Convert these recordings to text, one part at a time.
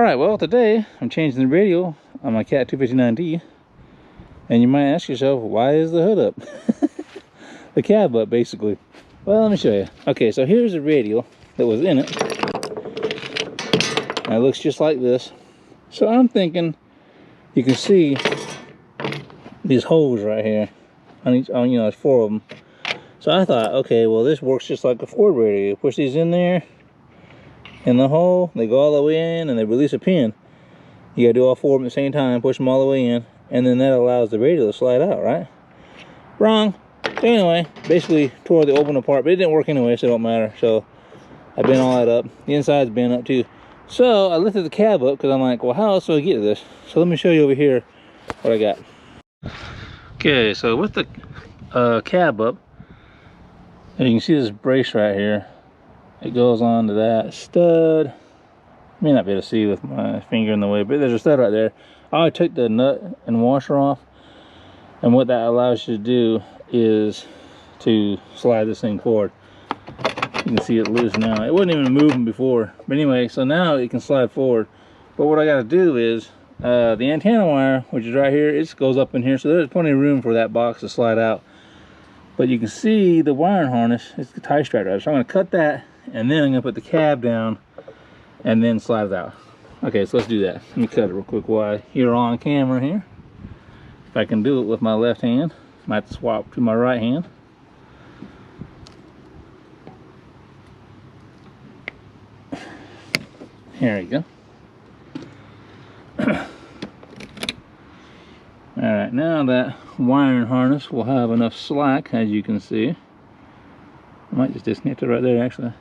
Alright, well today I'm changing the radio on my Cat 259D. And you might ask yourself, why is the hood up? The cab up, basically. Well, let me show you. Okay, so here's the radio that was in it. And it looks just like this. So I'm thinking, you can see these holes right here. There's 4 of them. So I thought, okay, well this works just like a Ford radio. You push these in there, in the hole, they go all the way in, and they release a pin. You gotta do all 4 of them at the same time, push them all the way in, and then that allows the radio to slide out, right? Wrong. So anyway, basically tore the open apart, but it didn't work anyway, so it don't matter. So I bent all that up. The inside's bent up too. So I lifted the cab up because I'm like, well, how else do I get to this? So let me show you over here what I got. Okay, so with the cab up, and you can see this brace right here. It goes on to that stud. May not be able to see with my finger in the way, but there's a stud right there. I took the nut and washer off, and what that allows you to do is to slide this thing forward. You can see it loose now. It wasn't even moving before, but anyway, so now it can slide forward. But what I got to do is the antenna wire, which is right here, it goes up in here, so there's plenty of room for that box to slide out. But you can see the wiring harness, it's the tie strap right. So I'm going to cut that, and then I'm going to put the cab down and then slide it out. Okay, so let's do that. Let me cut it real quick while you're on camera here. If I can do it with my left hand, might swap to my right hand. There you go. Alright, now that wiring harness will have enough slack, as you can see. I might just disconnect it right there, actually.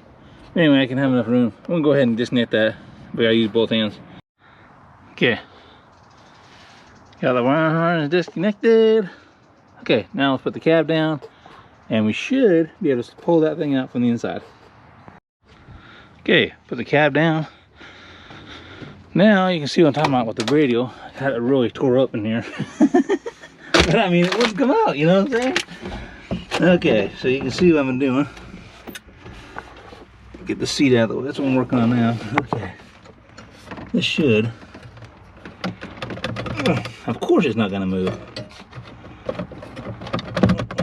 Anyway, I can have enough room. I'm going to go ahead and disconnect that. We gotta use both hands. Okay. Got the wiring harness disconnected. Okay, now let's put the cab down. And we should be able to pull that thing out from the inside. Okay, put the cab down. Now you can see what I'm talking about with the radio. I had it really tore up in here. But I mean, it wouldn't come out, you know what I'm saying? Okay, so you can see what I've been doing. Get the seat out of the way. That's what I'm working on now. Okay. This should. Of course it's not going to move.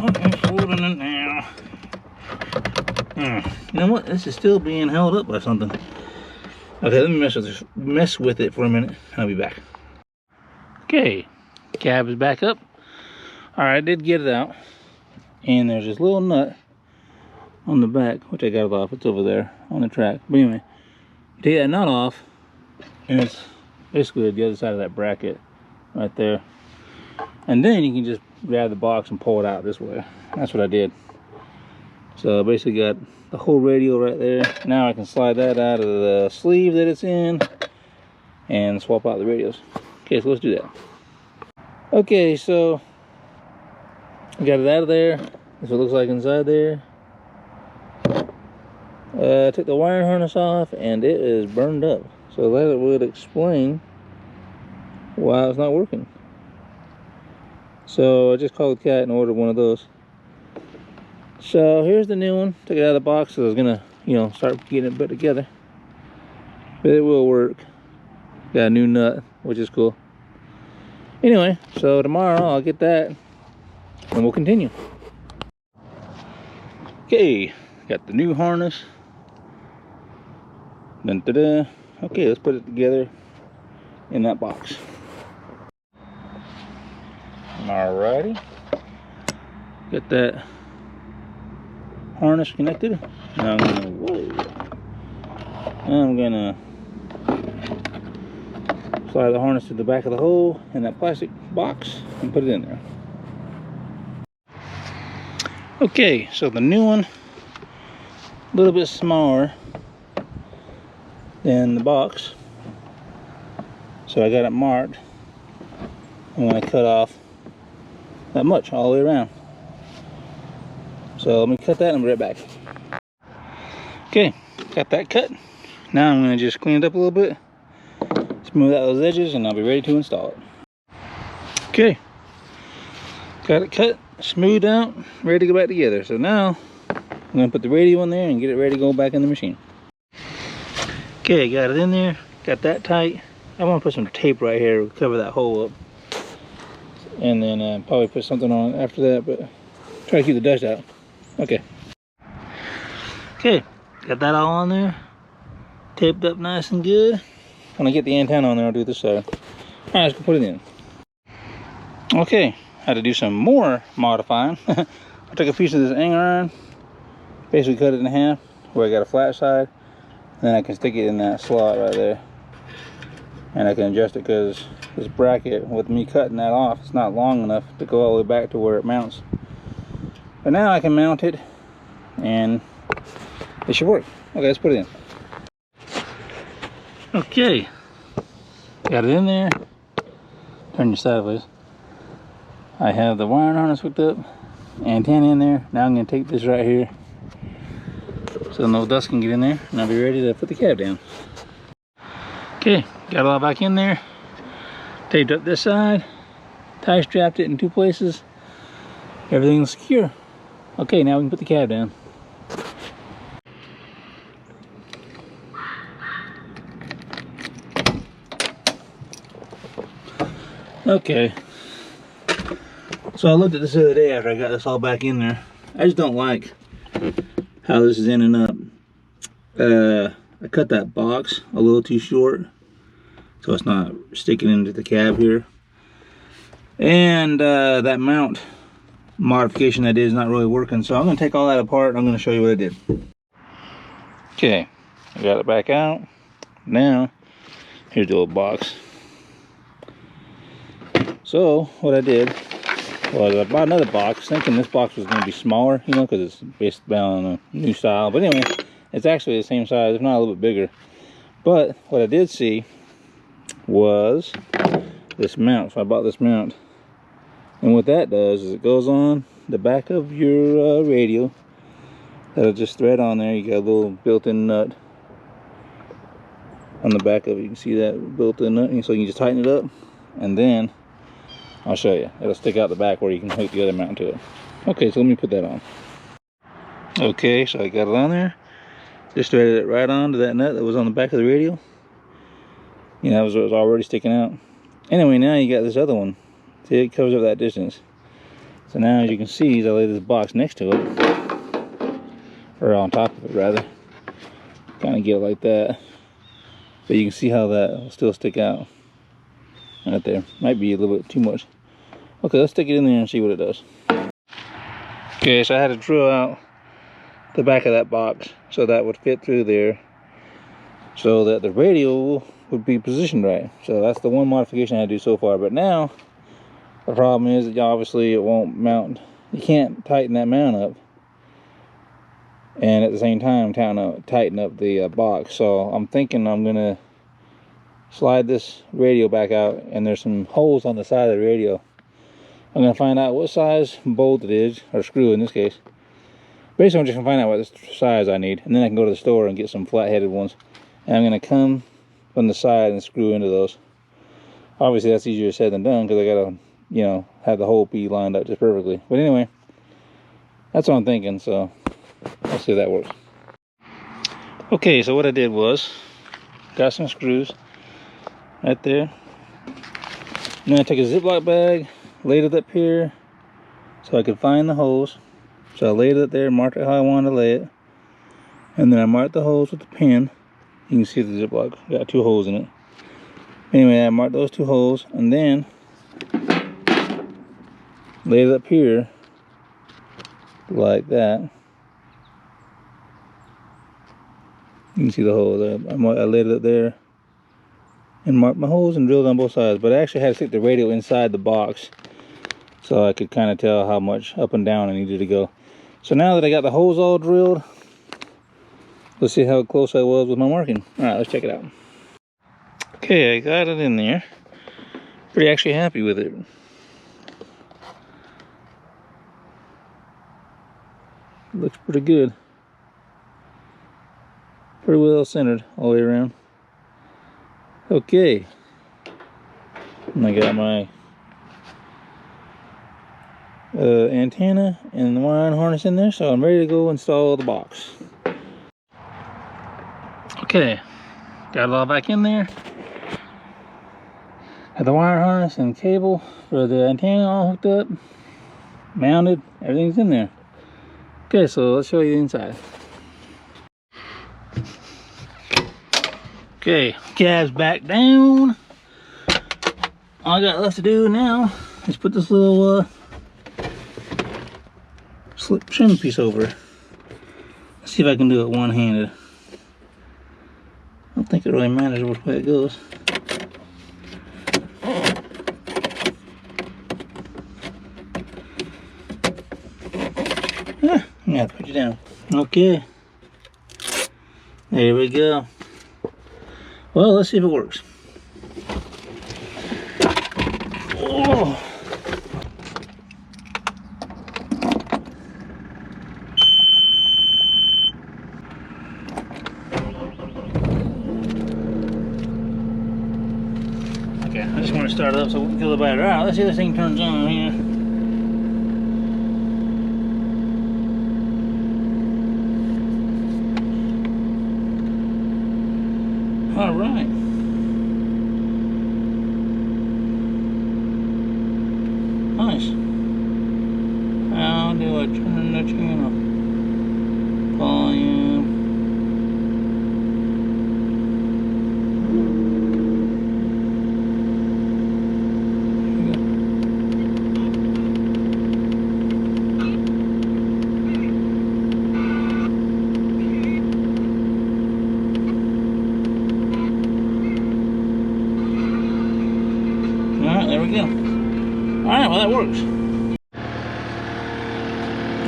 Okay, holding it now. You know what? This is still being held up by something. Okay, let me mess with it for a minute. I'll be back. Okay, cab is back up. Alright, I did get it out. And there's this little nut on the back, which I got it off. It's over there on the track. But anyway, you take that nut off, and it's basically the other side of that bracket right there. And then you can just grab the box and pull it out this way. That's what I did. So I basically got the whole radio right there. Now I can slide that out of the sleeve that it's in and swap out the radios. Okay, so let's do that. Okay, so I got it out of there. That's what it looks like inside there. I took the wiring harness off and it is burned up. So that would explain why it's not working. So I just called the cat and ordered one of those. So here's the new one. Took it out of the box, so I was gonna, start getting it put together. But it will work. Got a new nut, which is cool. Anyway, so tomorrow I'll get that and we'll continue. Okay, got the new harness. Dun, dun, dun. Okay, let's put it together in that box. Alrighty. Get that harness connected. Now I'm gonna slide the harness to the back of the hole in that plastic box and put it in there. Okay, so the new one, a little bit smaller than the box, so I got it marked. I'm going to cut off that much all the way around. So let me cut that and I'll be right back. Okay, got that cut. Now I'm going to just clean it up a little bit, smooth out those edges, and I'll be ready to install it. Okay, got it cut, smoothed out, ready to go back together. So now I'm going to put the radio in there and get it ready to go back in the machine. Okay, got it in there, got that tight. I want to put some tape right here to cover that hole up. And then probably put something on after that, but try to keep the dust out. Okay. Okay, got that all on there. Taped up nice and good. When I get the antenna on there, I'll do this side. All right, let's go put it in. Okay, had to do some more modifying. I took a piece of this angle iron, basically cut it in half where I got a flat side. Then I can stick it in that slot right there. And I can adjust it because this bracket, with me cutting that off, it's not long enough to go all the way back to where it mounts. But now I can mount it and it should work. Okay, let's put it in. Okay, got it in there. Turn you sideways. I have the wiring harness hooked up, antenna in there. Now I'm going to take this right here so no dust can get in there, and I'll be ready to put the cab down. Okay, got it all back in there. Taped up this side, tie strapped it in 2 places. Everything's secure. Okay, now we can put the cab down. Okay, so I looked at this the other day after I got this all back in there. I just don't like how this is ending up. I cut that box a little too short, so it's not sticking into the cab here. And that mount modification I did is not really working, so I'm going to take all that apart and I'm going to show you what I did. Okay, I got it back out. Now, here's the old box. So, what I did was I bought another box, thinking this box was going to be smaller, you know, because it's based on a new style. But anyway, it's actually the same size, if not a little bit bigger. But what I did see was this mount. So I bought this mount. And what that does is it goes on the back of your radio. That'll just thread on there. You got a little built-in nut on the back of it. You can see that built-in nut. So you can just tighten it up. And then I'll show you. It'll stick out the back where you can hook the other mount to it. Okay, so let me put that on. Okay, so I got it on there. Just threaded it right onto that nut that was on the back of the radio. You know, it was already sticking out. Anyway, now you got this other one. See, it covers up that distance. So now, as you can see, as I lay this box next to it, or on top of it rather, kind of get it like that. But you can see how that will still stick out. Right there. Might be a little bit too much. Okay, let's stick it in there and see what it does. Okay, so I had to drill out the back of that box so that would fit through there so that the radio would be positioned right. So that's the one modification I had to do so far. But now the problem is that obviously it won't mount. You can't tighten that mount up and at the same time tighten up the box. So I'm thinking I'm gonna slide this radio back out, and there's some holes on the side of the radio. I'm gonna find out what size bolt it is, or screw in this case. Basically, I'm just gonna find out what size I need, and then I can go to the store and get some flat-headed ones. And I'm gonna come from the side and screw into those. Obviously, that's easier said than done because I gotta, you know, have the hole be lined up just perfectly. But anyway, that's what I'm thinking. So let's see if that works. Okay, so what I did was got some screws right there. And then I took a Ziploc bag, laid it up here so I could find the holes. So I laid it up there, marked it how I wanted to lay it. And then I marked the holes with the pin. You can see the Ziploc got 2 holes in it. Anyway, I marked those 2 holes and then laid it up here like that. You can see the holes. I laid it up there and marked my holes and drilled on both sides. But I actually had to stick the radio inside the box so I could kind of tell how much up and down I needed to go. So now that I got the holes all drilled, let's see how close I was with my marking. All right, let's check it out. Okay, I got it in there. Pretty actually happy with it. Looks pretty good. Pretty well centered all the way around. Okay. And I got my antenna and the wiring harness in there, so I'm ready to go install the box. Okay, got it all back in there. Got the wire harness and cable for the antenna all hooked up, mounted, everything's in there. Okay, so let's show you the inside. Okay, cab's back down. All I got left to do now is put this little slip trim piece over. Let's see if I can do it one-handed. I don't think it really matters which way it goes. I'm gonna have to put you down. Okay. There we go. Well, let's see if it works. Oh. Okay, I just want to start it up so we can kill the battery. Alright, let's see if this thing turns on here. Alright. Nice. How do I turn the channel? Volume. Alright, there we go. Alright, well that works.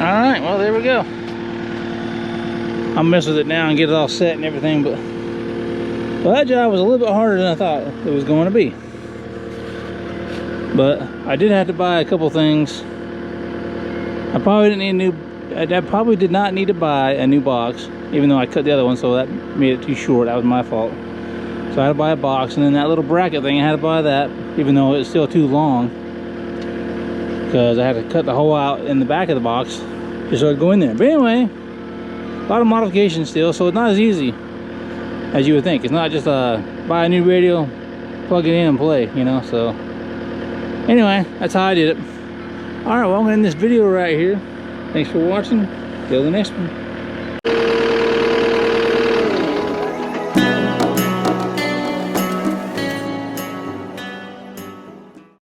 Alright, well there we go. I'll mess with it now and get it all set and everything, but well, that job was a little bit harder than I thought it was going to be. But I did have to buy a couple things. I probably did not need to buy a new box, even though I cut the other one, so that made it too short. That was my fault. So I had to buy a box, and then that little bracket thing, I had to buy that, even though it's still too long, because I had to cut the hole out in the back of the box just so it'd go in there. But anyway, a lot of modifications still, so it's not as easy as you would think. It's not just buy a new radio, plug it in and play, you know. So anyway, that's how I did it. All right, well, I'm gonna end this video right here. Thanks for watching. Till the next one.